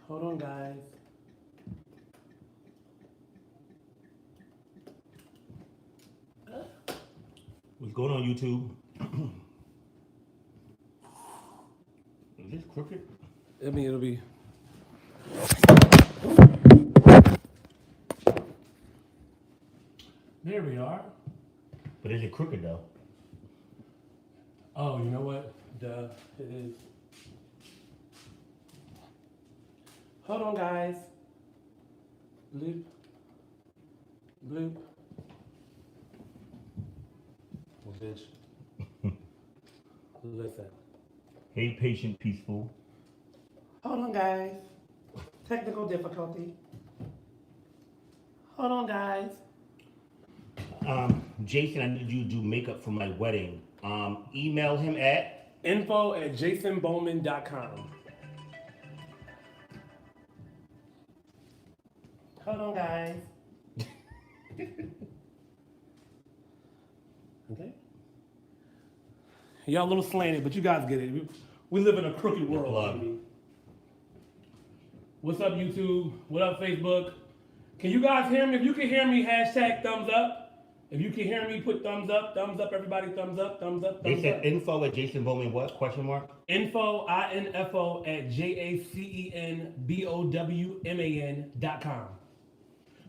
Hold on, guys. What's going on, YouTube? Is this crooked? I mean, it'll be. There we are. But is it crooked though? Oh, you know what? Duh, it is. Hold on, guys. Bloop. Bloop. Well, bitch. Listen. Hey, patient, peaceful. Hold on, guys. Technical difficulty. Hold on, guys. Jason, I need you to do makeup for my wedding. Email him at info@jasonbowman.com. Hold on, guys. Okay. Y'all a little slanted, but you guys get it. We live in a crooked world, baby. What's up, YouTube? What up, Facebook? Can you guys hear me? If you can hear me, hashtag thumbs up. If you can hear me, put thumbs up, everybody, thumbs up, thumbs up, thumbs up. They said info at Jason Bowman, what? Question mark? Info, I-N-F-O, at JACENBOWMAN.com.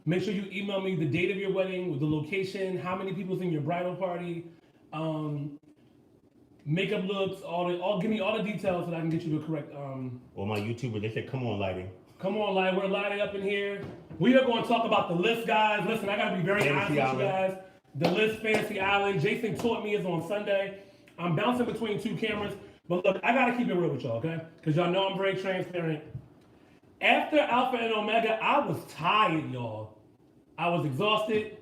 Make sure you email me the date of your wedding, with the location, how many people's in your bridal party, makeup looks, give me all the details so that I can get you the correct. Well, my YouTuber, they said, come on, lighting. Come on, light. We're lighting up in here. We are going to talk about the list, guys. Listen, I got to be very honest with you guys. The list, Fantasy Island. Jason taught me is on Sunday. I'm bouncing between two cameras. But look, I got to keep it real with y'all, okay? Because y'all know I'm very transparent. After Alpha and Omega, I was tired, y'all. I was exhausted.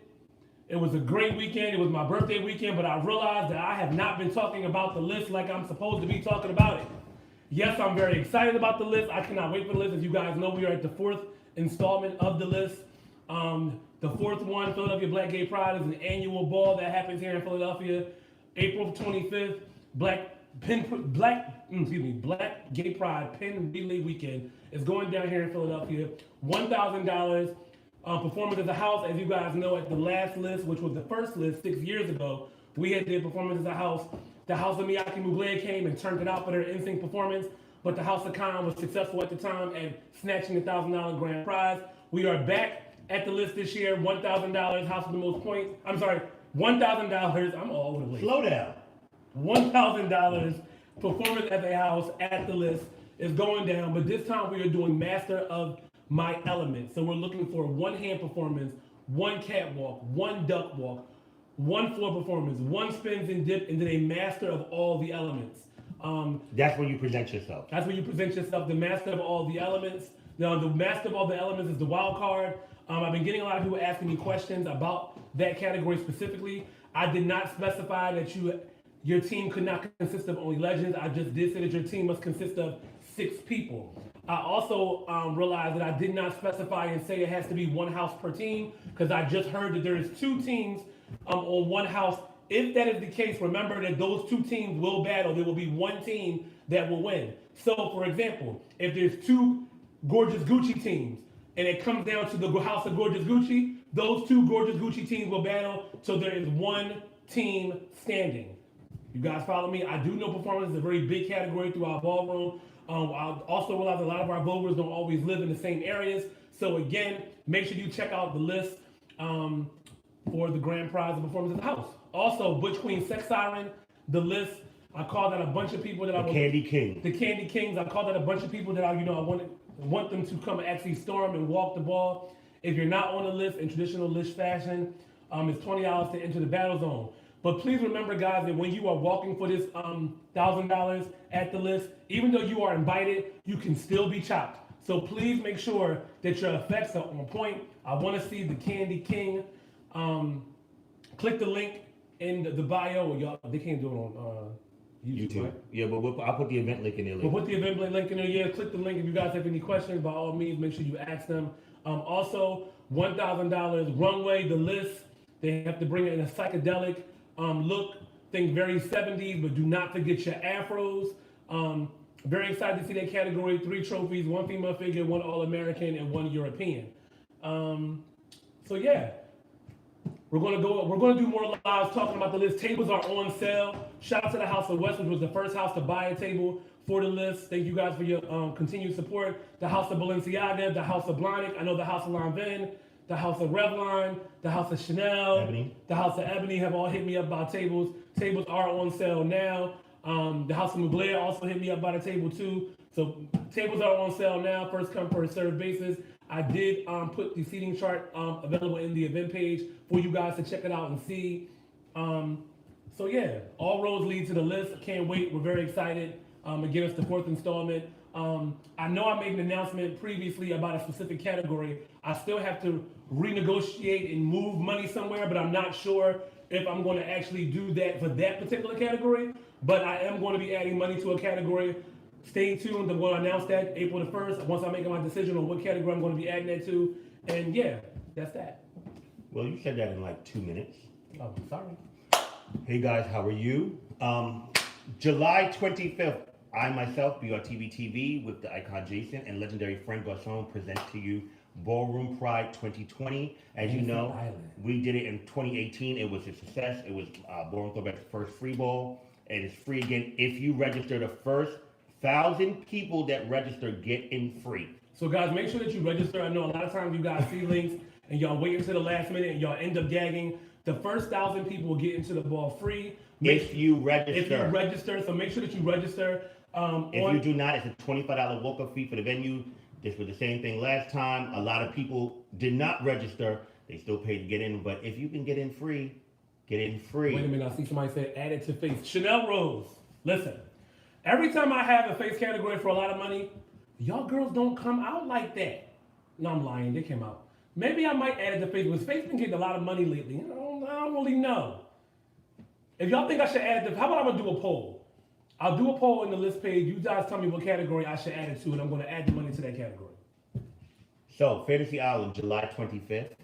It was a great weekend. It was my birthday weekend, but I realized that I have not been talking about the list like I'm supposed to be talking about it. Yes, I'm very excited about the list. I cannot wait for the list. As you guys know, we are at the 4th installment of the list. The 4th one, Philadelphia Black Gay Pride, is an annual ball that happens here in Philadelphia. April 25th, Black Gay Pride Pin Relay Weekend is going down here in Philadelphia. $1,000. Performance as a house, as you guys know, at the last list, which was the first list 6 years ago, we had the performance as a house. The House of Miyake Mugler came and turned it out for their in-sync performance, but the House of Khan was successful at the time at snatching the $1,000 grand prize. We are back at the list this year, $1,000, House of the Most Points. I'm sorry, $1,000, I'm all over the place. Slow down. $1,000 performance as a house at the list is going down, but this time we are doing Master of My Element. So we're looking for one hand performance, one catwalk, one duck walk, one floor performance, one spins and dip, and then a master of all the elements. That's where you present yourself. That's where you present yourself, the master of all the elements. Now, the master of all the elements is the wild card. I've been getting a lot of people asking me questions about that category specifically. I did not specify that your team could not consist of only legends. I just did say that your team must consist of 6 people. I also realized that I did not specify and say it has to be one house per team, because I just heard that there is 2 teams on one house. If that is the case, remember that those 2 teams will battle. There will be one team that will win. So, for example, if there's 2 Gorgeous Gucci teams, and it comes down to the House of Gorgeous Gucci, those 2 Gorgeous Gucci teams will battle, so there is one team standing. You guys follow me? I do know performance is a very big category through our ballroom. I also realize a lot of our voters don't always live in the same areas. So again, make sure you check out the list for the grand prize of performance in the house. Also, Butch Queen Sex Siren, the list. I called out a bunch of people that I Candy King. The Candy Kings. I called out a bunch of people that I want them to come and actually storm and walk the ball. If you're not on the list in traditional list fashion, it's $20 to enter the battle zone. But please remember, guys, that when you are walking for this $1,000 at the list, even though you are invited, you can still be chopped. So please make sure that your effects are on point. I want to see the Candy King. Click the link in the bio. Y'all, they can't do it on YouTube. Right? Yeah, but I'll put the event link in there. We'll put the event link in there. Yeah, click the link. If you guys have any questions, by all means, make sure you ask them. Also, $1,000 Runway, the list. They have to bring it in a psychedelic look. Think very 70s, but do not forget your afros. Very excited to see that category. 3 trophies, 1 female figure, 1 All-American, and 1 European. So yeah, we're gonna do more lives talking about the list. Tables are on sale. Shout out to the House of West, which was the first house to buy a table for the list. Thank you guys for your continued support. The House of Balenciaga, the House of Blahnik, I know the House of Lanvin, the House of Revlon, the House of Chanel, Ebony. the House of Ebony have all hit me up about tables. Tables are on sale now. The House of Mugler also hit me up about a table too. So tables are on sale now, first come, first served basis. I did put the seating chart available in the event page for you guys to check it out and see. So yeah, all roads lead to the list. I can't wait. We're very excited. Again, it's the 4th installment. I know I made an announcement previously about a specific category. I still have to renegotiate and move money somewhere, but I'm not sure if I'm going to actually do that for that particular category. But I am going to be adding money to a category. Stay tuned. I'm going to announce that April the 1st once I make my decision on what category I'm going to be adding that to. And yeah, that's that. Well, you said that in like 2 minutes. Oh, sorry. Hey guys, how are you? July 25th, I myself, BrtbTV TV, with the icon Jason and legendary Frank Garcon, present to you Ballroom Pride 2020. As you know, we did it in 2018. It was a success. It was Ballroom Throwbacks' first free ball. And it's free again. If you register, the first 1,000 people that register get in free. So guys, make sure that you register. I know a lot of times you guys see links and y'all wait until the last minute and y'all end up gagging. The first 1,000 people will get into the ball free. If you register. So make sure that you register. If you do not, it's a $25 walk-up fee for the venue. This was the same thing last time. A lot of people did not register. They still paid to get in. But if you can get in free, get in free. Wait a minute, I see somebody say add it to face. Chanel Rose, listen. Every time I have a face category for a lot of money, y'all girls don't come out like that. No, I'm lying. They came out. Maybe I might add it to face, because face been getting a lot of money lately. I don't really know. If y'all think I should add it to, how about I'm going to do a poll? I'll do a poll in the list page. You guys tell me what category I should add it to, and I'm going to add the money to that category. So, Fantasy Island, July 25th.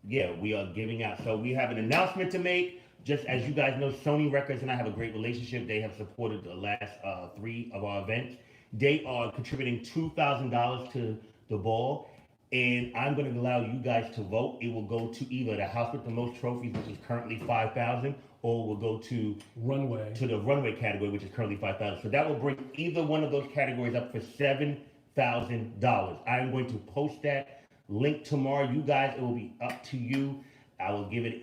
Yeah, we are giving out. So, we have an announcement to make. Just as you guys know, Sony Records and I have a great relationship. They have supported the last 3 of our events. They are contributing $2,000 to the ball. And I'm going to allow you guys to vote. It will go to either the house with the most trophies, which is currently 5,000, or will go to Runway, to the Runway category, which is currently 5,000. So that will bring either one of those categories up for $7,000. I am going to post that link tomorrow. You guys, it will be up to you. I will give it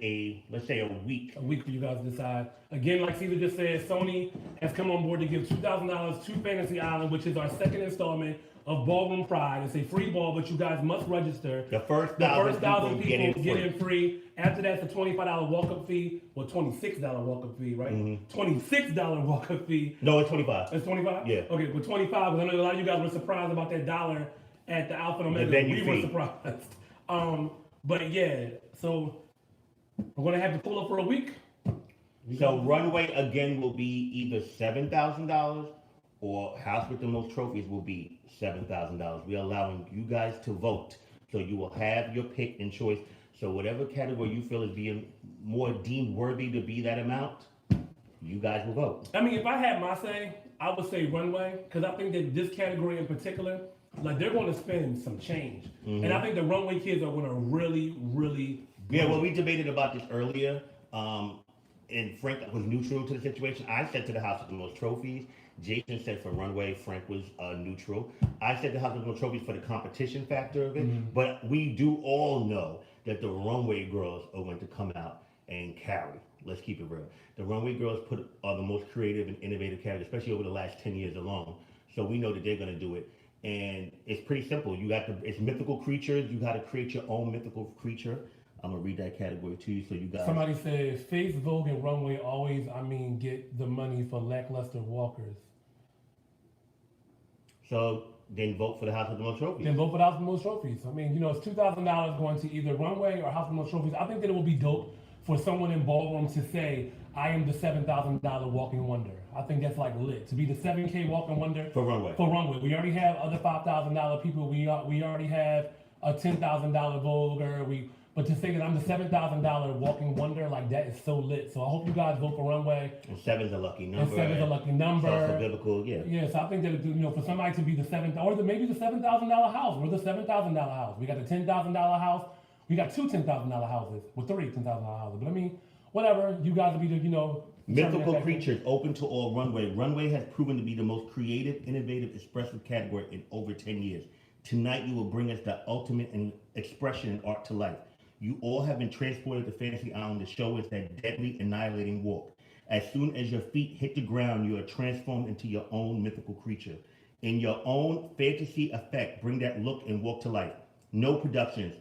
let's say a week. A week for you guys to decide. Again, like Caesar just said, Sony has come on board to give $2,000 to Fantasy Island, which is our second installment of Ballroom Pride. It's a free ball, but you guys must register. The first 1,000 people get in free. After that, it's a $25 walk-up fee. Well, $26 walk-up fee, right? Mm-hmm. $26 walk-up fee. No, it's 25. It's 25? Yeah. Okay, with 25, because I know a lot of you guys were surprised about that dollar at the Alpha and Omega. We were surprised. But yeah, so we're going to have to pull up for a week. So Runway, again, will be either $7,000 or House with the Most Trophies will be $7,000. We are allowing you guys to vote. So you will have your pick and choice. So whatever category you feel is being more deemed worthy to be that amount, you guys will vote. I mean, if I had my say, I would say Runway, because I think that this category in particular, like, they're going to spend some change. Mm-hmm. And I think the Runway kids are going to really, really... Yeah, well, we debated about this earlier, and Frank was neutral to the situation. I said to the House with the Most Trophies. Jason said for Runway, Frank was neutral. I said the House with the Most Trophies for the competition factor of it. Mm-hmm. But we do all know that the Runway girls are going to come out and carry. Let's keep it real. The Runway girls are the most creative and innovative characters, especially over the last 10 years alone. So we know that they're going to do it. And it's pretty simple. It's mythical creatures. You got to create your own mythical creature. I'm going to read that category to you so you guys... Somebody says, Face, Vogue, and Runway always, get the money for lackluster walkers. So then vote for the House with the Most Trophies. Then vote for the House with the Most Trophies. I mean, it's $2,000 going to either Runway or House with the Most Trophies. I think that it will be dope for someone in Ballroom to say, I am the $7,000 walking wonder. I think that's like lit. To be the $7K walking wonder. For Runway. For Runway. We already have other $5,000 people. We already have a $10,000 Voguer. But to say that I'm the $7,000 walking wonder, like that is so lit. So I hope you guys vote for Runway. And 7's a lucky number. And 7's a lucky number. It's also biblical, yeah. Yeah, so I think that, for somebody to be the maybe the $7,000 house. We're the $7,000 house. We got the $10,000 house. We got two $10,000 houses. With three $10,000 houses. But I mean, whatever. You guys will be the, Mythical creatures open to all Runway. Runway has proven to be the most creative, innovative, expressive category in over 10 years. Tonight you will bring us the ultimate expression in art to life. You all have been transported to Fantasy Island to show us that deadly, annihilating walk. As soon as your feet hit the ground, you are transformed into your own mythical creature. In your own fantasy effect, bring that look and walk to life. No productions.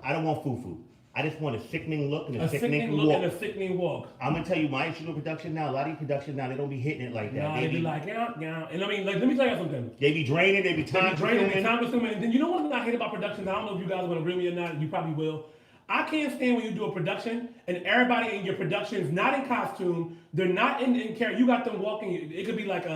I don't want foo-foo. I just want a sickening look and a sickening walk. And a sickening walk. I'm gonna tell you my issue with production now. A lot of these productions now, they don't be hitting it like that. Nah, they be like, yeah. And I mean, like, let me tell you something. They be draining, they be time consuming. And then you know what I hate about productions? I don't know if you guys want to agree with me or not. You probably will. I can't stand when you do a production and everybody in your production is not in costume. They're not in character. You got them walking. It could be like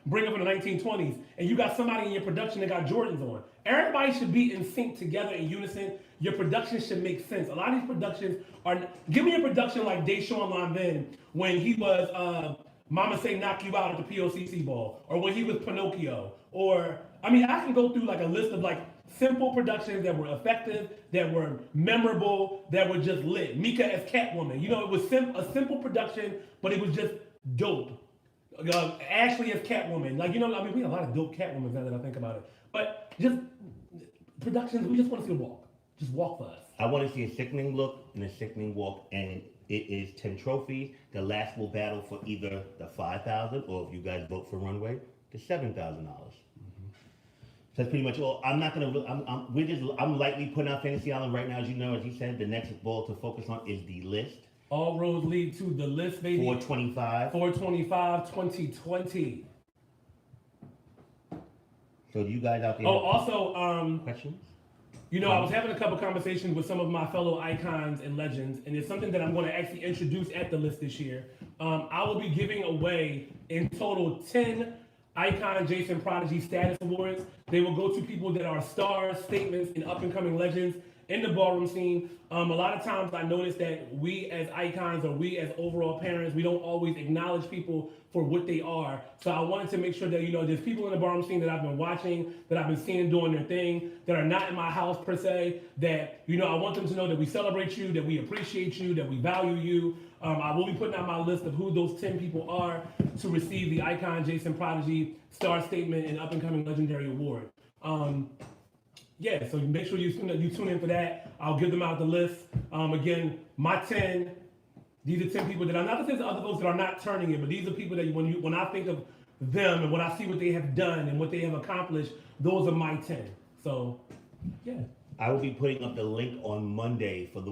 bring up in the 1920s, and you got somebody in your production that got Jordans on. Everybody should be in sync together in unison. Your production should make sense. A lot of these productions are. Give me a production like Deshaun Lanvin when he was Mama Say Knock You Out at the POCC ball, or when he was Pinocchio, or I mean, I can go through like a list of like simple productions that were effective, that were memorable, that were just lit. Mika as Catwoman, it was a simple production, but it was just dope. Ashley as Catwoman, we have a lot of dope Catwoman now that I think about it. But just productions, we just want to see a walk. Just walk for us. I want to see a sickening look and a sickening walk, and it is 10 trophies. The last will battle for either the $5,000 or if you guys vote for Runway, the $7,000. So that's pretty much all. I'm not gonna. I'm lightly putting out Fantasy Island right now, as you know. As you said, the next ball to focus on is the list. All roads lead to the list, baby. 425. 2020. So do you guys out there? Oh, also, questions? I was having a couple conversations with some of my fellow icons and legends, and it's something that I'm going to actually introduce at the list this year. I will be giving away in total 10 Icon Jason Prodigy Status Awards. They will go to people that are stars, statements, and up-and-coming legends in the ballroom scene. A lot of times I notice that we as icons or we as overall parents, we don't always acknowledge people for what they are. So I wanted to make sure that, there's people in the ballroom scene that I've been watching, that I've been seeing doing their thing, that are not in my house per se, that, I want them to know that we celebrate you, that we appreciate you, that we value you. I will be putting out my list of who those 10 people are to receive the Icon Jason Prodigy Star Statement and Up-and-Coming Legendary Award. So make sure you tune in for that. I'll give them out the list. Again, my 10, these are 10 people that I'm not saying other folks that are not turning in, but these are people that when I think of them and when I see what they have done and what they have accomplished, those are my 10. So, yeah. I will be putting up the link on Monday for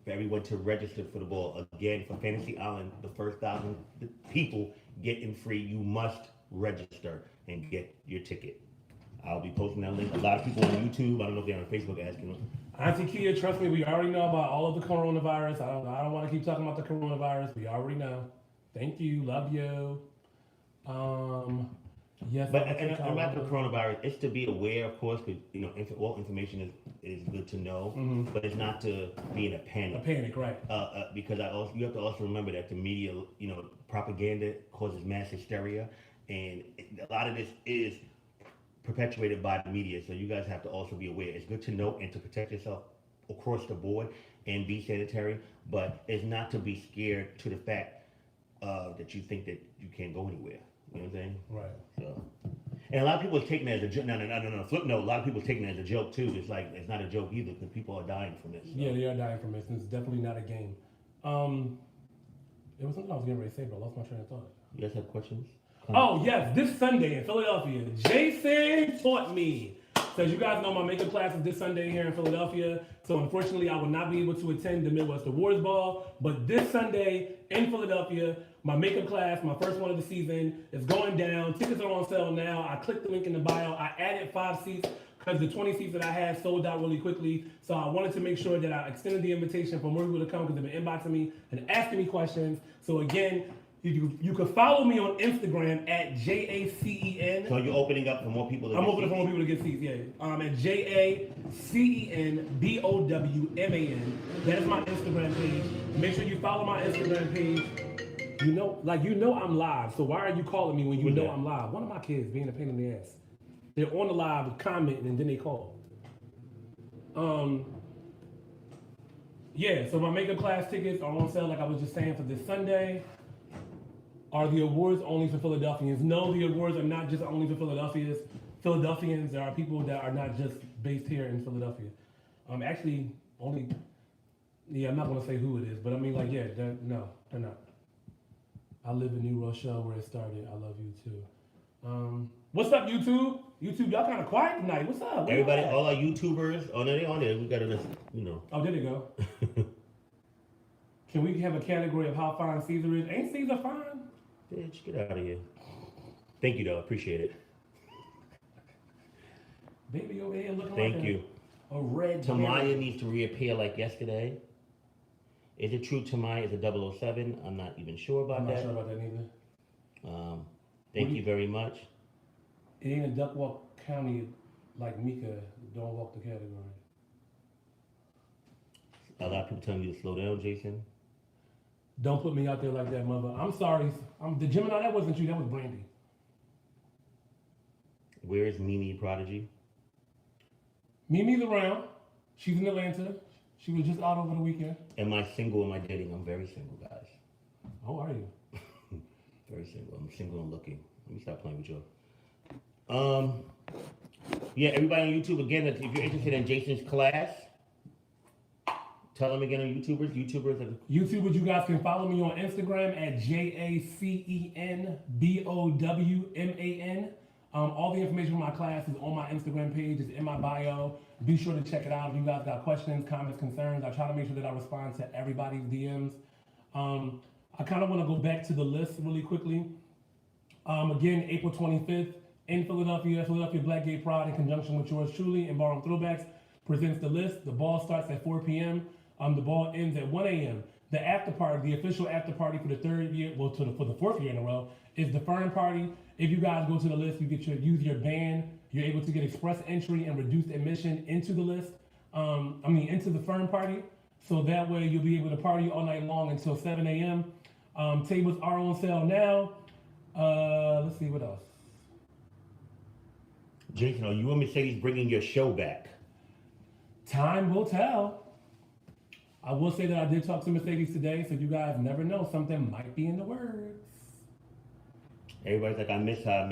everyone to register for the ball. Again, for Fantasy Island, the first 1,000 people get in free. You must register and get your ticket. I'll be posting that link. A lot of people on YouTube, I don't know if they're on Facebook asking them. Auntie Kia, trust me, we already know about all of the coronavirus. I don't want to keep talking about the coronavirus. We already know. Thank you. Love you. Yes. But about the coronavirus, it's to be aware, of course, because all information is good to know, but it's not to be in a panic. A panic, right? Because you have to also remember that the media, propaganda causes mass hysteria, and a lot of this is perpetuated by the media. So you guys have to also be aware. It's good to know and to protect yourself across the board and be sanitary, but it's not to be scared to the fact that you think that you can't go anywhere. You know what I'm saying? Right. So, and a lot of people are taking it as a joke. No. Flip note. A lot of people are taking it as a joke too. It's like it's not a joke either because people are dying from this. So. Yeah, they are dying from this. And it's definitely not a game. It was something I was getting ready to say, but I lost my train of thought. You guys have questions? Oh yes, this Sunday in Philadelphia, Jason taught me. So as you guys know, my makeup class is this Sunday here in Philadelphia. So unfortunately, I will not be able to attend the Midwest Awards Ball. But this Sunday in Philadelphia, my makeup class, my first one of the season, is going down. Tickets are on sale now. I clicked the link in the bio. I added 5 seats because the 20 seats that I had sold out really quickly. So I wanted to make sure that I extended the invitation for more people to come because they've been inboxing me and asking me questions. So again, You can follow me on Instagram at JACEN. So you're opening up for more people to I'm get opening for more seats? people to get seats, yeah. At JACENBOWMAN. That is my Instagram page. Make sure you follow my Instagram page. You know I'm live, so why are you calling me when you know I'm live? One of my kids being a pain in the ass. They're on the live commenting and then they call. Yeah, so my makeup class tickets are on sale, like I was just saying, for this Sunday. Are the awards only for Philadelphians? No, the awards are not just only for Philadelphians. There are people that are not just based here in Philadelphia. Actually, I'm not gonna say who it is, but I mean, like, yeah, no, they're not. I live in New Rochelle where it started. I love you too. What's up, YouTube? YouTube, y'all kind of quiet tonight. What's up? Everybody, all our YouTubers, oh no, they on there. We gotta listen, Oh, there they go. Can we have a category of how fine Caesar is? Ain't Caesar fine? Bitch, get out of here. Thank you, though. Appreciate it. Baby over here looking Thank like you. a red Tamaya berry. needs to reappear like yesterday. Is it true Tamaya is a 007? I'm not even sure about I'm not that. sure about that either. Thank you very much. It ain't a duck walk county like Mika. Don't walk the category. A lot of people telling you to slow down, Jason. Don't put me out there like that, mother. I'm sorry. The Gemini, that wasn't you. That was Brandy. Where is Mimi Prodigy? Mimi's around. She's in Atlanta. She was just out over the weekend. Am I single? Am I dating? I'm very single, guys. How are you? Very single. I'm single and looking. Let me stop playing with you. Yeah, everybody on YouTube, again, if you're interested in Jason's class, tell them again on YouTubers. YouTubers, you guys can follow me on Instagram at JACENBOWMAN. All the information for my class is on my Instagram page. It's in my bio. Be sure to check it out. If you guys got questions, comments, concerns, I try to make sure that I respond to everybody's DMs. I kind of want to go back to the list really quickly. Again, April 25th in Philadelphia Black Gay Pride, in conjunction with yours truly, and Ballroom Throwbacks, presents the list. The ball starts at 4 p.m. The ball ends at 1 a.m. The after party, the official after party for the third year, for the fourth year in a row, is the Fern Party. If you guys go to the list, you use your band. You're able to get express entry and reduced admission into the list. Into the Fern Party. So that way you'll be able to party all night long until 7 a.m. Tables are on sale now. Let's see what else. Jason, are you and Mercedes bringing your show back? Time will tell. I will say that I did talk to Mercedes today, so you guys never know. Something might be in the works. Everybody's like, I miss her.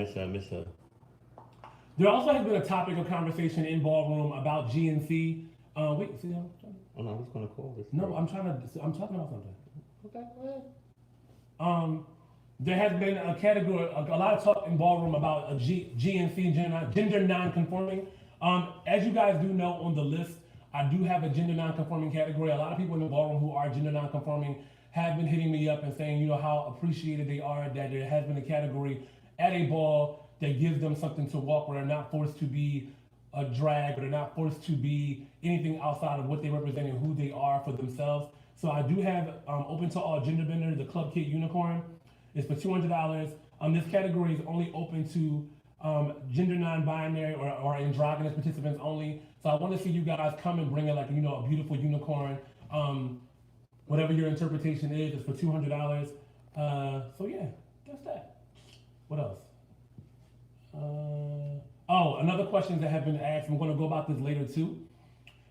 There also has been a topic of conversation in Ballroom about GNC. Wait, see how? Oh no, I was gonna call this. No, I'm talking about something. Okay, go ahead. There has been a category, a lot of talk in Ballroom about a GNC, gender non-conforming. As you guys do know, on the list, I do have a gender non-conforming category. A lot of people in the Ballroom who are gender non-conforming have been hitting me up and saying, how appreciated they are that there has been a category at a ball that gives them something to walk, where they're not forced to be a drag, or they're not forced to be anything outside of what they represent and who they are for themselves. So I do have open to all gender benders, the Club Kit Unicorn. It's for $200. This category is only open to gender non-binary or androgynous participants only. So I want to see you guys come and bring in a beautiful unicorn. Whatever your interpretation is, it's for $200. So yeah, that's that. What else? Another question that have been asked, I'm going to go about this later too.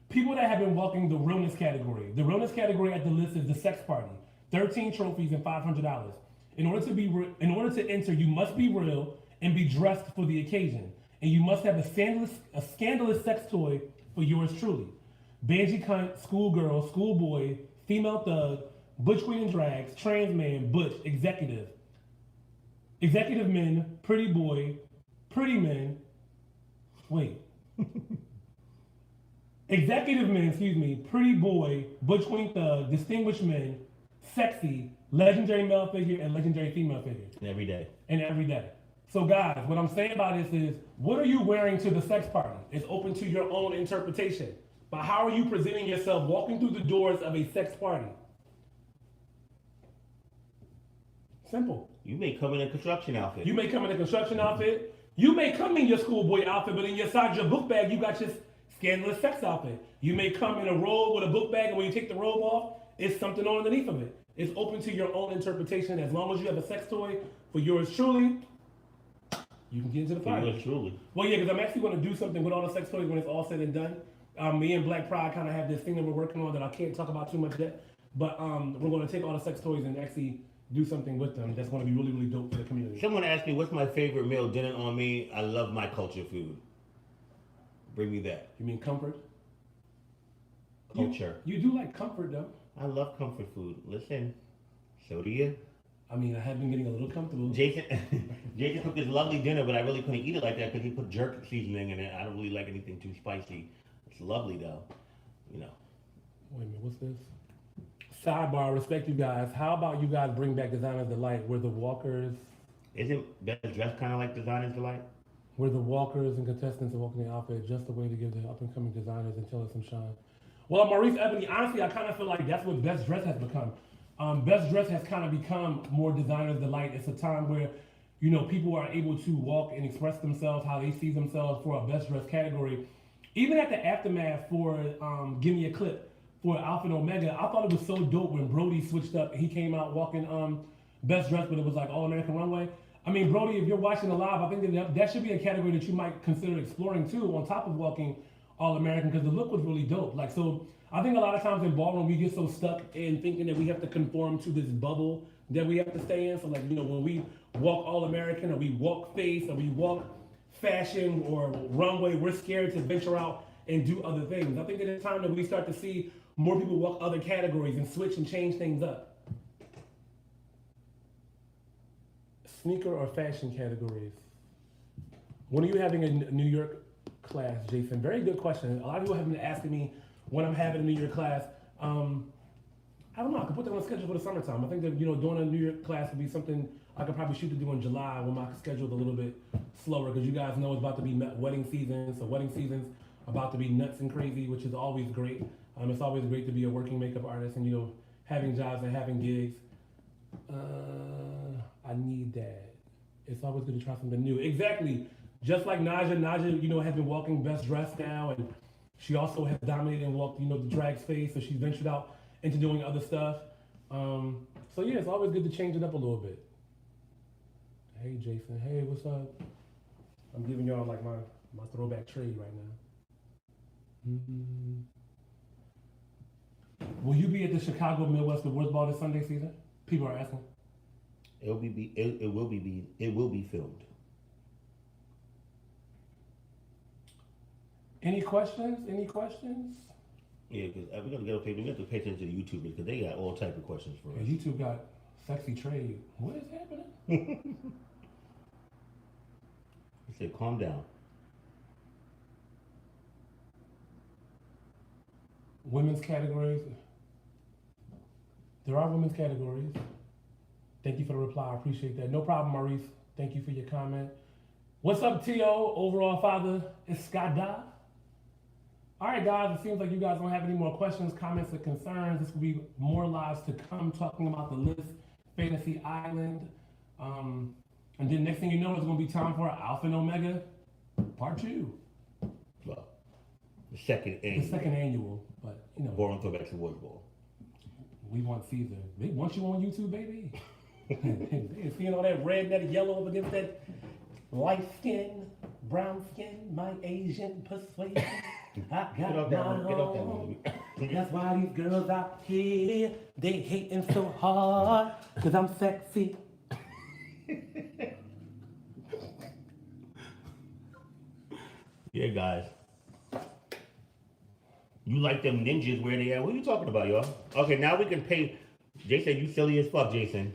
People that have been walking the realness category. The realness category at the list is the sex party. 13 trophies and $500. In order to enter, you must be real and be dressed for the occasion. And you must have a scandalous sex toy for yours truly. Banshee cunt, schoolgirl, schoolboy, female thug, butch queen and drags, trans man, butch, executive men, pretty boy, pretty men, executive men, pretty boy, butch queen thug, distinguished men, sexy, legendary male figure, and legendary female figure. And every day. So guys, what I'm saying about this is, what are you wearing to the sex party? It's open to your own interpretation. But how are you presenting yourself walking through the doors of a sex party? Simple. You may come in a construction outfit. You may come in a construction outfit. You may come in your schoolboy outfit, but inside your book bag, you got your scandalous sex outfit. You may come in a robe with a book bag, and when you take the robe off, it's something on underneath of it. It's open to your own interpretation. As long as you have a sex toy for yours truly, you can get into the party. Yours truly. Well, yeah, because I'm actually going to do something with all the sex toys when it's all said and done. Me and Black Pride kind of have this thing that we're working on that I can't talk about too much yet. But we're going to take all the sex toys and actually do something with them that's going to be really, really dope for the community. Someone asked me, what's my favorite meal? Dinner on me. I love my culture food. Bring me that. You mean comfort? Culture. You do like comfort, though. I love comfort food. Listen, so do you. I mean, I have been getting a little comfortable. Jason cooked this lovely dinner, but I really couldn't eat it like that because he put jerk seasoning in it. I don't really like anything too spicy. It's lovely, though. You know. Wait a minute, what's this? Sidebar, respect you guys. How about you guys bring back Designers Delight where the walkers... Isn't Best Dress kind of like Designers Delight? Where the walkers and contestants are walking the outfit, just a way to give the up-and-coming designers and tell us some shine. Well, Maurice Ebony, honestly, I kind of feel like that's what Best Dress has become. Best Dress has kind of become more Designers Delight. It's a time where, you know, people are able to walk and express themselves how they see themselves for a Best Dress category. Even at the aftermath for Give Me a Clip for Alpha and Omega, I thought it was so dope when Brody switched up and he came out walking Best Dress, but it was like All American Runway. I mean, Brody, if you're watching the live, I think that should be a category that you might consider exploring too, on top of walking All American, because the look was really dope. Like, so I think a lot of times in ballroom, we get so stuck in thinking that we have to conform to this bubble that we have to stay in. So like, you know, when we walk All American or we walk face or we walk fashion or runway, we're scared to venture out and do other things. I think that it's time that we start to see more people walk other categories and switch and change things up. Sneaker or fashion categories? When are you having a New York class, Jason? Very good question. A lot of people have been asking me when I'm having a New York class. I don't know. I could put that on the schedule for the summertime. I think that, you know, doing a New York class would be something I could probably shoot to do in July when my schedule's a little bit slower, because you guys know it's about to be wedding season. So wedding season's about to be nuts and crazy, which is always great. It's always great to be a working makeup artist and, you know, having jobs and having gigs. I need that. It's always good to try something new. Exactly. Just like Naja. Naja, you know, has been walking Best Dress now, and she also has dominated and walked, you know, the drag space, so she's ventured out into doing other stuff. So yeah, it's always good to change it up a little bit. Hey, Jason. Hey, what's up? I'm giving y'all like my throwback trade right now. Will you be at the Chicago Midwest Awards Ball this Sunday, Caesar? People are asking. It will be filmed. Any questions? Any questions? Yeah, because we got to pay attention to the YouTubers because they got all type of questions for us. Yeah, YouTube got sexy trade. What is happening? He said, calm down. Women's categories. There are women's categories. Thank you for the reply. I appreciate that. No problem, Maurice. Thank you for your comment. What's up, T.O.? Overall father, it's Skada. All right, guys. It seems like you guys don't have any more questions, comments, or concerns. This will be more lives to come talking about the list, Fantasy Island. And then next thing you know, it's going to be time for Alpha and Omega Part 2. Well, the second annual. But, you know. Ballroom Throwbacks Awards Ball. We want Caesar. They want you on YouTube, baby. Seeing all that red, that yellow up against that light skin, brown skin, my Asian persuasion. I got Get off that movie. That's why these girls out here, they hating so hard, because I'm sexy. Yeah, guys. You like them ninjas where they at? What are you talking about, y'all? Okay, now we can pay. Jason, you silly as fuck, Jason.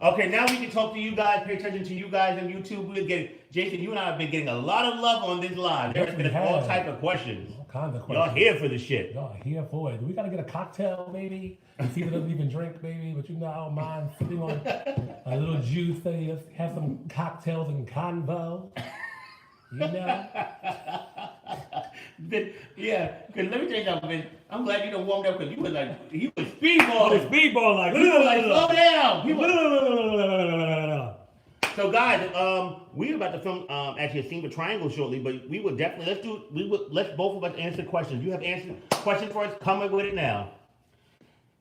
Okay, now we can talk to you guys, pay attention to you guys on YouTube. We're getting, Jason, you and I have been getting a lot of love on this live. There's been all type of questions. All kinds of questions. Y'all here for this shit. Y'all here for it. We gotta get a cocktail, baby. Caesar doesn't even drink, baby, but you know I don't mind sipping on a little juice. Let's have some cocktails and convo. You know? Yeah, because let me tell you something, man. I'm glad you done warmed up because you was like, you was speedballing. Speedball like. You was like, slow down. So guys, we're about to film actually a scene with Triangle shortly, but we would definitely let's both of us answer questions. You have answered questions for us, come up with it now.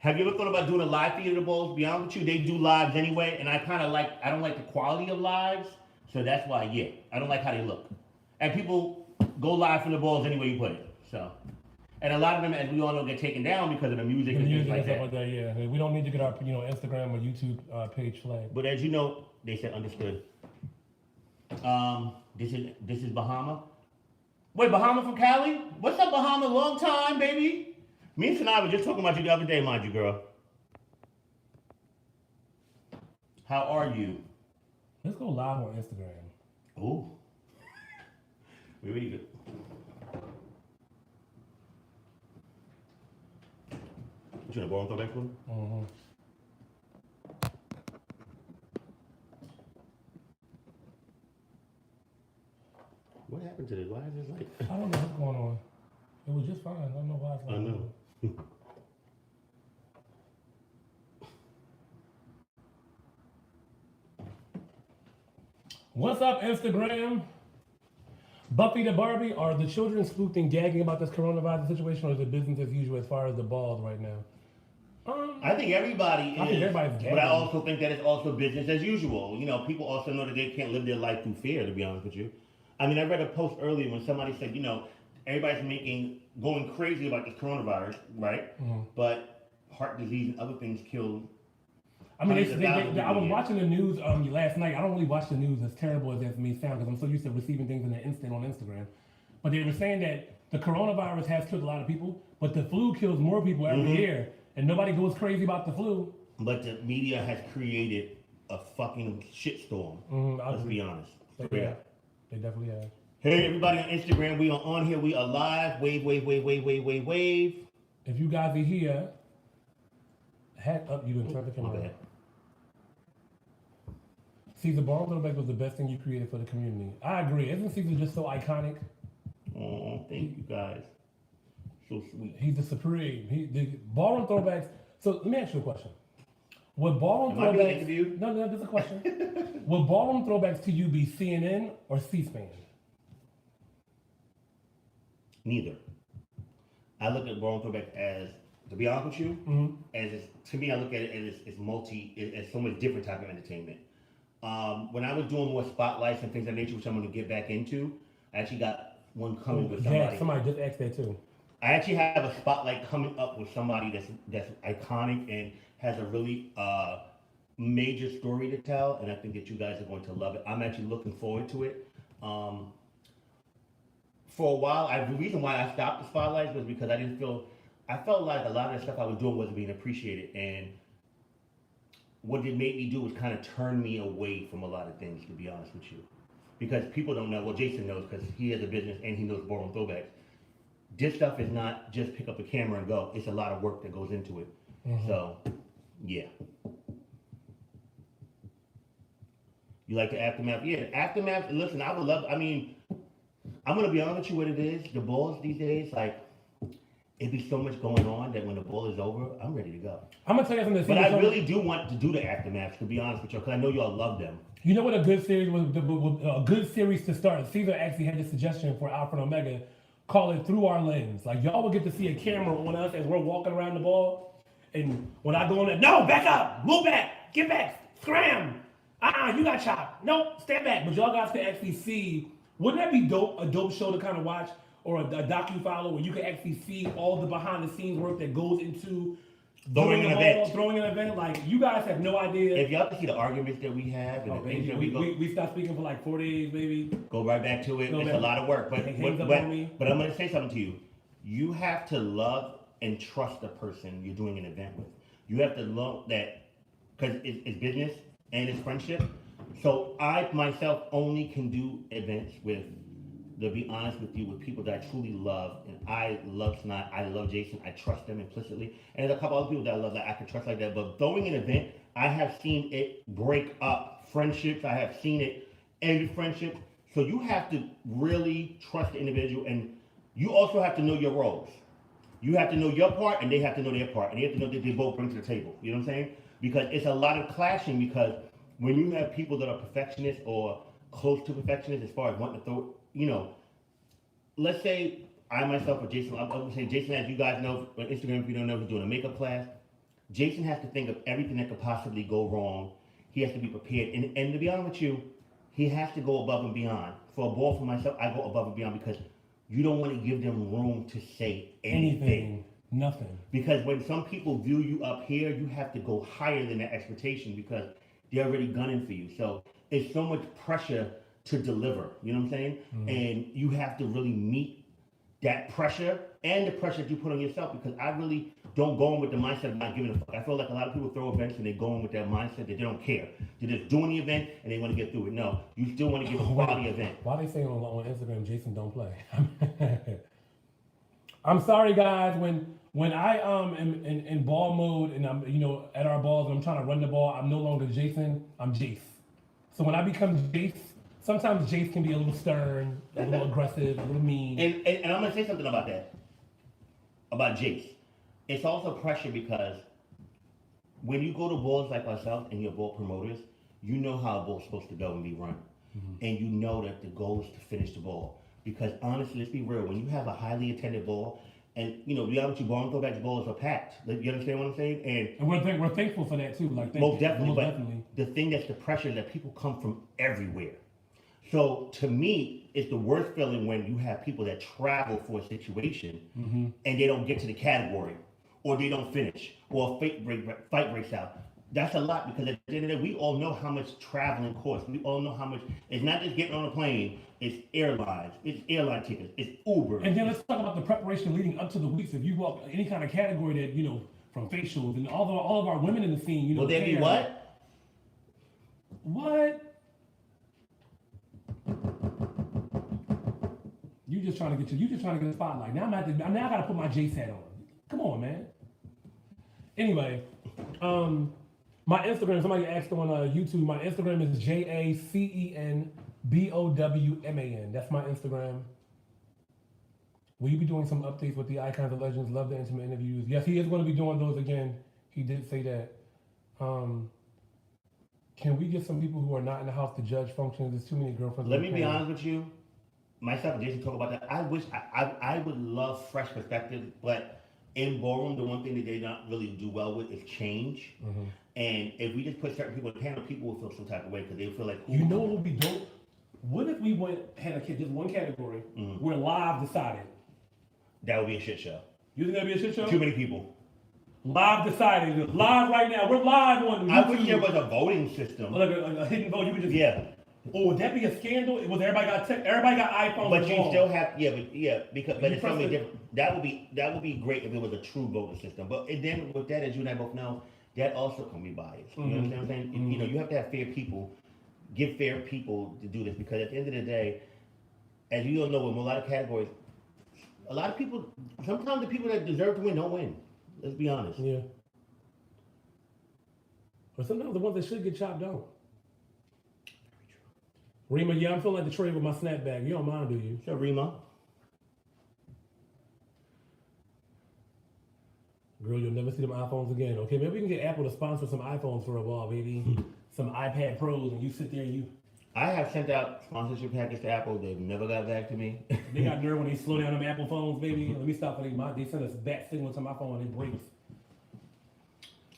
Have you ever thought about doing a live feed of the balls? To be honest with you, they do lives anyway, and I don't like the quality of lives, so that's why, yeah, I don't like how they look. And people go live from the balls anyway you put it, so. And a lot of them, as we all know, get taken down because of the music and things like that. Yeah, we don't need to get our Instagram or YouTube page flagged. But as you know, they said understood. This is Bahama. Wait, Bahama from Cali? What's up, Bahama? Long time, baby. Me and Sanaa were just talking about you the other day, mind you, girl. How are you? Let's go live on Instagram. Oh. We're really good. You trying to borrow Throwbacks for me? Mm-hmm. What happened to this? Why is this like? I don't know what's going on. It was just fine. I don't know why it's like. I know. What's up, Instagram? Buffy the Barbie, are the children spooked and gagging about this coronavirus situation, or is it business as usual as far as the balls right now? I think everybody is. I think everybody's gagging. But I also think that it's also business as usual. You know, people also know that they can't live their life through fear, to be honest with you. I mean, I read a post earlier when somebody said, you know, everybody's going crazy about this coronavirus, right? Mm-hmm. But heart disease and other things kill. I mean, I was watching the news last night. I don't really watch the news as terrible as that may sound because I'm so used to receiving things in an instant on Instagram. But they were saying that the coronavirus has killed a lot of people, but the flu kills more people every year, and nobody goes crazy about the flu. But the media has created a fucking shitstorm. Let's be honest. They definitely have. Hey, everybody on Instagram, we are on here. We are live. Wave. If you guys are here, hat up. You didn't turn the camera on. Caesar Ballroom Pride was the best thing you created for the community. I agree. Isn't Caesar just so iconic? Oh, thank you guys. So sweet. He's the supreme. The Ballroom Throwbacks. So let me ask you a question. Would Ballroom Throwbacks? No, there's a question. Would Ballroom Throwbacks to you be CNN or C-SPAN? Neither. I look at Ballroom Throwback as, to be honest with you, to me I look at it as it's so much different type of entertainment. When I was doing more spotlights and things of that nature, which I'm going to get back into, I actually got one coming with somebody. Yeah, somebody just asked that too. I actually have a spotlight coming up with somebody that's iconic and has a really major story to tell, and I think that you guys are going to love it. I'm actually looking forward to it. For a while, the reason why I stopped the spotlights was because I felt like a lot of the stuff I was doing wasn't being appreciated, and what it made me do was kind of turn me away from a lot of things, to be honest with you. Because people don't know, well, Jason knows because he has a business and he knows Ballroom Throwbacks. This stuff is not just pick up a camera and go. It's a lot of work that goes into it. So, yeah. You like the aftermath? Yeah, the aftermath, listen, I would love, I'm going to be honest with you what it is. The balls these days, like, it'd be so much going on that when the ball is over, I'm ready to go. I'm going to tell you something. But I really do want to do the aftermath, to be honest with you, because I know y'all love them. You know what a good series was? A good series to start. Caesar actually had this suggestion for Alpha and Omega. Call it Through Our Lens. Like, y'all will get to see a camera on us as we're walking around the ball. And when I go in there, no, back up, move back, get back, scram. You got chopped. Nope, stand back. But y'all guys can actually see. Wouldn't that be dope? A dope show to kind of watch, or a docu-follow where you can actually see all the behind-the-scenes work that goes into throwing an event. Like, you guys have no idea. If y'all can see the arguments that we have and the things that we stopped speaking for like 4 days, maybe. Go right back to it. It's a lot of work. But I'm going to say something to you. You have to love and trust the person you're doing an event with. You have to love that, because it's business and it's friendship. So I myself only can do events with, to be honest with you, with people that I truly love. And I love Snot, I love Jason, I trust them implicitly. And there's a couple other people that I love that I can trust like that. But throwing an event, I have seen it break up friendships. I have seen it end friendships. So you have to really trust the individual, and you also have to know your roles. You have to know your part, and they have to know their part, and they have to know that they both bring to the table. You know what I'm saying? Because it's a lot of clashing. Because when you have people that are perfectionists or close to perfectionists, as far as wanting to throw, let's say I myself or Jason, I'm going to say Jason, as you guys know on Instagram, if you don't know, he's doing a makeup class. Jason has to think of everything that could possibly go wrong. He has to be prepared, and to be honest with you, he has to go above and beyond. For a ball for myself, I go above and beyond because you don't want to give them room to say anything. Nothing. Because when some people view you up here, you have to go higher than that expectation because they're already gunning for you. So it's so much pressure to deliver, you know what I'm saying? Mm-hmm. And you have to really meet that pressure and the pressure that you put on yourself, because I really don't go in with the mindset of not giving a fuck. I feel like a lot of people throw events and they go in with that mindset that they don't care. They're just doing the event and they want to get through it. No, you still want to give a quality event. Why are they saying on Instagram, Jason don't play? I'm sorry, guys. When I am in ball mode and I'm at our balls and I'm trying to run the ball, I'm no longer Jason. I'm Jace. So when I become Jace, sometimes Jace can be a little stern, a little aggressive, a little mean. And I'm gonna say something about that. About Jace. It's also pressure because when you go to balls like ourselves and you're ball promoters, you know how a ball's supposed to go and be run. Mm-hmm. And you know that the goal is to finish the ball. Because honestly, let's be real, when you have a highly attended ball, and to be honest with you, Ballroom Throwbacks balls are packed. You understand what I'm saying? And we're thankful for that too. Like most definitely. The thing that's the pressure is that people come from everywhere. So to me, it's the worst feeling when you have people that travel for a situation mm-hmm. and they don't get to the category, or they don't finish, or a fight breaks out. That's a lot, because at the end of the day, we all know how much traveling costs. We all know how much. It's not just getting on a plane. It's airlines. It's airline tickets. It's Uber. And then let's talk about the preparation leading up to the weeks. If you walk any kind of category that from facials and all of our women in the scene, will there be what? What? You just trying to get the spotlight. Now I gotta put my Jace hat on. Come on, man. Anyway, my Instagram, somebody asked on YouTube, my Instagram is JACENBOWMAN. That's my Instagram. Will you be doing some updates with the Icons of Legends? Love the intimate interviews. Yes, he is going to be doing those again. He did say that. Can we get some people who are not in the house to judge functions? There's too many girlfriends. Let me be honest with you. Myself and Jason talk about that. I wish I would love fresh perspective, but in ballroom, the one thing that they don't really do well with is change. Mm-hmm. And if we just put certain people in the panel, people will feel some type of way because they feel like, what would be dope? What if we had just one category mm-hmm. where live decided? That would be a shit show. You think that'd be a shit show? Too many people. Live decided. Live right now. We're live on YouTube. I wish there was a voting system. Like a hidden vote. You would just Oh, would that be a scandal? Was everybody got iPhones? But you still have but it's something different. That would be great if it was a true voting system. But then with that, as you and I both know, that also can be biased. You mm-hmm. understand what I'm saying? Mm-hmm. You have to have fair people, give fair people to do this, because at the end of the day, as you all know, in a lot of categories, a lot of people, sometimes the people that deserve to win don't win. Let's be honest. Yeah. Or sometimes the ones that should get chopped don't. Rima, yeah, I'm feeling like the trade with my snapback. You don't mind, do you? Sure, Rima. Girl, you'll never see them iPhones again. Okay, maybe we can get Apple to sponsor some iPhones for a while, baby. Some iPad Pros, and you sit there and you... I have sent out sponsorship packages to Apple. They've never got back to me. They got nerve when they slow down them Apple phones, baby. Let me stop. They send us bat signal to my phone and it breaks.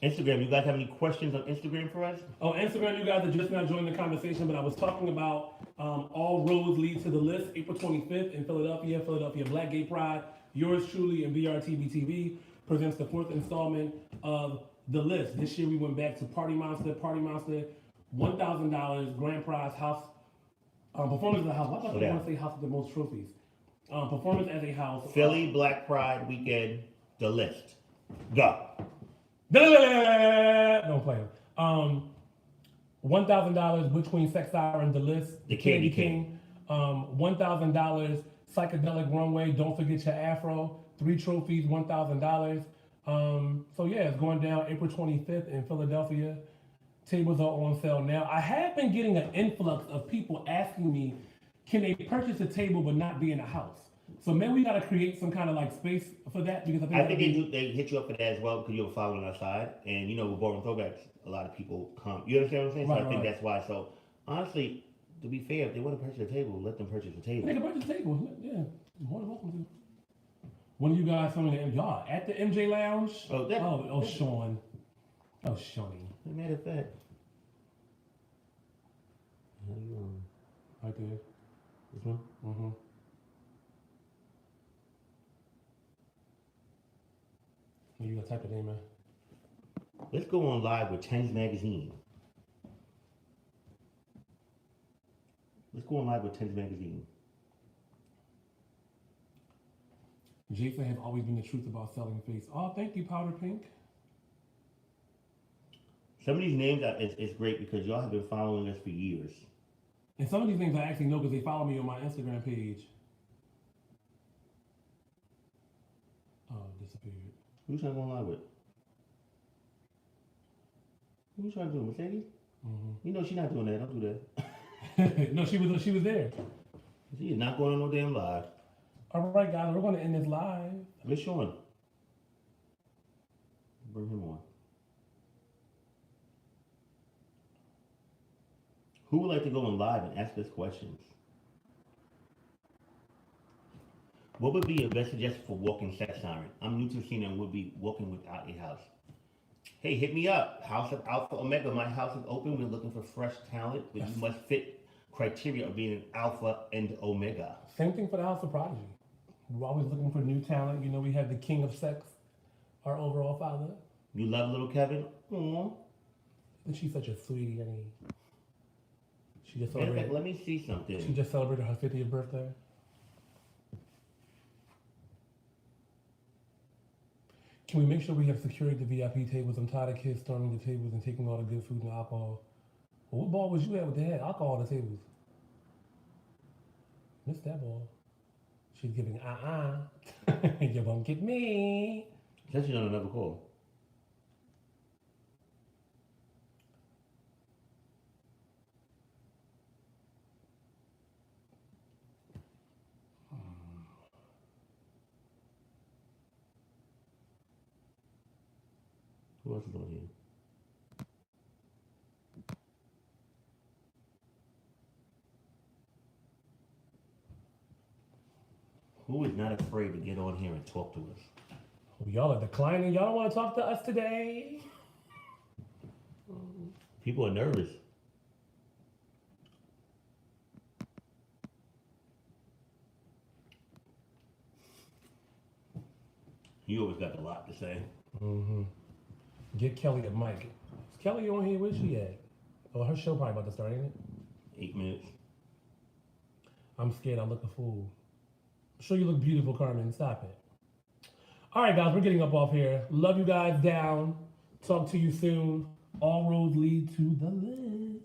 Instagram, you guys have any questions on Instagram for us? Oh, Instagram, you guys are just now joining the conversation, but I was talking about all roads lead to the list, April 25th in Philadelphia Black Gay Pride. Yours truly and BrtbTv presents the 4th installment of the list. This year we went back to Party Monster, $1,000 grand prize house, performance of the house. Why do I want to say house with the most trophies? Performance as a house. Philly Black Pride weekend, the list. Go. Don't play them. $1,000 between Sex Siren, the list, the Candy King. $1,000 psychedelic runway. Don't forget your afro. 3 trophies, $1,000. So yeah, it's going down April 25th in Philadelphia. Tables are on sale now. I have been getting an influx of people asking me, can they purchase a table but not be in the house? So maybe we gotta create some kind of like space for that because I think they hit you up for that as well because you're following our side, and you know with Ballroom Throwbacks, a lot of people come. You understand what I'm saying? So Right, I think right. that's why. So honestly, to be fair, if they want to purchase a table, let them purchase a table. They can purchase the table. Yeah, more than welcome to. When are you guys coming to y'all at the MJ Lounge? Oh, Sean. Oh, Shawnee. As a matter of fact, how you Right there. this one? Mm-hmm. You gotta type it in, man. Let's go on live with Tens Magazine. Let's go on live with Tens Magazine. Jason has always been the truth about selling face. Oh, thank you, Powder Pink. Some of these names it's great because y'all have been following us for years. And some of these things I actually know because they follow me on my Instagram page. Oh, it disappeared. Who you trying to go on live with? Who you trying to do, Mercedes? Mm-hmm. You know she's not doing that. Don't do that. No, she was there. She is not going on no damn live. All right, guys, we're going to end this live. Where's Sean? Bring him on. Who would like to go on live and ask us questions? What would be your best suggestion for walking sex siren? I'm new to the scene and would be walking without a house. Hey, hit me up. House of Alpha Omega. My house is open. We're looking for fresh talent, but you must fit criteria of being an alpha and omega. Same thing for the House of Prodigy. We're always looking for new talent. You know, we have the king of sex, our overall father. You love little Kevin? Aww. And she's such a sweetie, honey. She just Matter of fact, celebrated. let me see something. She just celebrated her 50th birthday. Can we make sure we have secured the VIP tables? I'm tired of kids storming the tables and taking all the good food and alcohol. Well, what ball was you at with that alcohol on the tables? Missed that ball. She's giving you won't get me. Says she's on another call. Who else is on here? Who is not afraid to get on here and talk to us? Y'all are declining. Y'all don't want to talk to us today. People are nervous. You always got a lot to say. Mm-hmm. Get Kelly a mic. Is Kelly on here? Where's she at? Oh, her show probably about to start, ain't it? 8 minutes. I'm scared I look a fool. I'm sure you look beautiful, Carmen. Stop it. All right, guys, we're getting up off here. Love you guys down. Talk to you soon. All roads lead to the list.